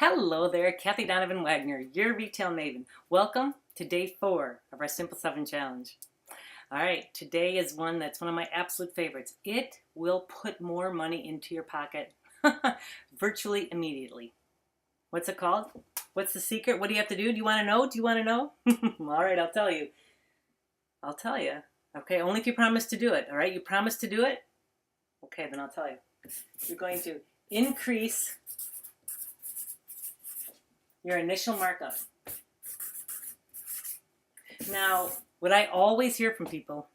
Hello there, Kathy Donovan Wagner, your retail maven. Welcome to day 4 of our Simple 7 challenge. All right, today is one that's one of my absolute favorites. It will put more money into your pocket virtually immediately. What's it called? What's the secret? What do you have to do? Do you want to know? Do you want to know? All right, I'll tell you. I'll tell you. Okay, only if you promise to do it. All right, you promise to do it? Okay, then I'll tell you. You're going to increase your initial markup. Now, what I always hear from people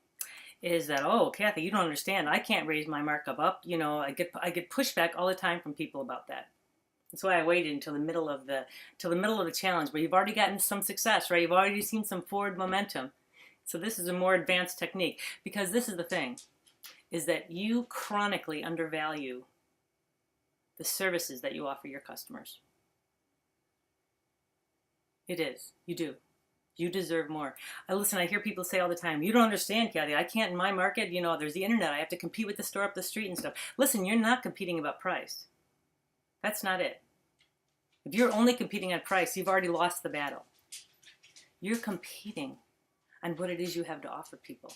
is that, oh, Kathy, you don't understand. I can't raise my markup up. You know, I get pushback all the time from people about that. That's why I waited until the middle of the challenge, where you've already gotten some success, right? You've already seen some forward momentum. So this is a more advanced technique, because this is the thing, is that you chronically undervalue the services that you offer your customers. It is. You do. You deserve more. Listen, I hear people say all the time, you don't understand, Kathy. I can't in my market. You know, there's the internet. I have to compete with the store up the street and stuff. Listen, you're not competing about price. That's not it. If you're only competing on price, you've already lost the battle. You're competing on what it is you have to offer people,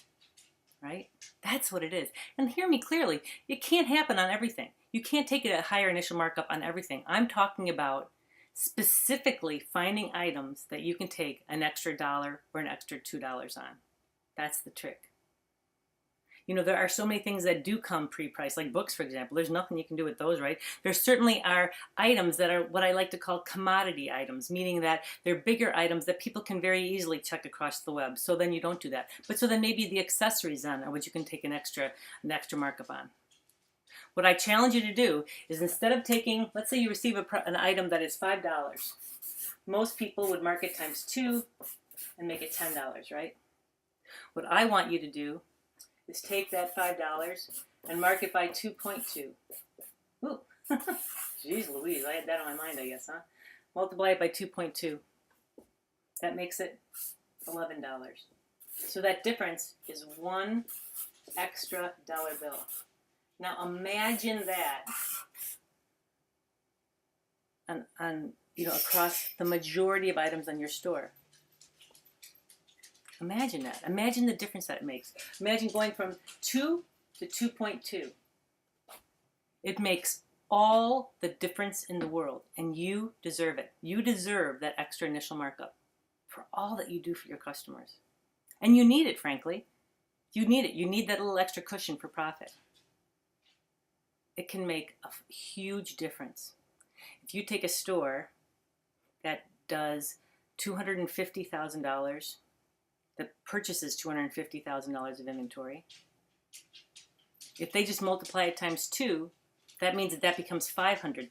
right? That's what it is. And hear me clearly. It can't happen on everything. You can't take a higher initial markup on everything. I'm talking about specifically finding items that you can take an extra $1 or an extra $2 on. That's the trick. You know, there are so many things that do come pre-priced, like books, for example. There's nothing you can do with those, right? There certainly are items that are what I like to call commodity items, meaning that they're bigger items that people can very easily check across the web. So then you don't do that. But so then maybe the accessories on are what you can take an extra markup on. What I challenge you to do is, instead of taking, let's say you receive an item that is $5. Most people would mark it times 2 and make it $10, right? What I want you to do is take that $5 and mark it by 2.2. Ooh, jeez Louise, I had that on my mind, I guess, huh? Multiply it by 2.2. That makes it $11. So that difference is one extra dollar bill. Now imagine that on across the majority of items on your store. Imagine that. Imagine the difference that it makes. Imagine going from 2 to 2.2. It makes all the difference in the world, and you deserve it. You deserve that extra initial markup for all that you do for your customers. And you need it, frankly. You need it. You need that little extra cushion for profit. It can make a huge difference. If you take a store that does $250,000, that purchases $250,000 of inventory, if they just multiply it times 2, that means that becomes $500,000,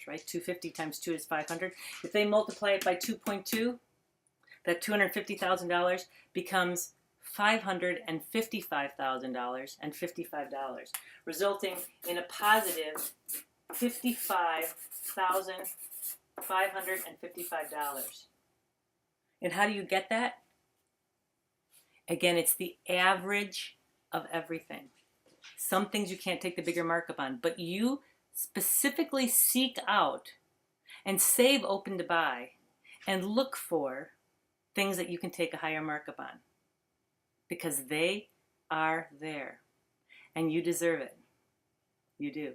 right? 250 times 2 is 500. If they multiply it by 2.2, that $250,000 becomes $555,000 and $55, resulting in a positive $55,555. And how do you get that? Again, it's the average of everything. Some things you can't take the bigger markup on, but you specifically seek out and save open to buy and look for things that you can take a higher markup on, because they are there and you deserve it. You do.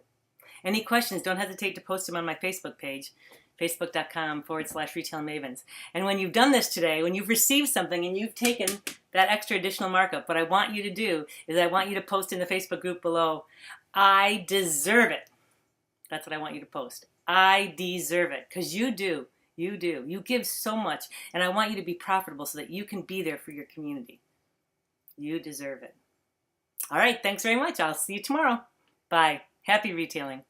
Any questions, don't hesitate to post them on my Facebook page, facebook.com/retailmavens. And when you've done this today, when you've received something and you've taken that extra additional markup, what I want you to do is I want you to post in the Facebook group below, I deserve it. That's what I want you to post. I deserve it, because you do. You do. You give so much, and I want you to be profitable so that you can be there for your community. You deserve it. All right, thanks very much. I'll see you tomorrow. Bye. Happy retailing.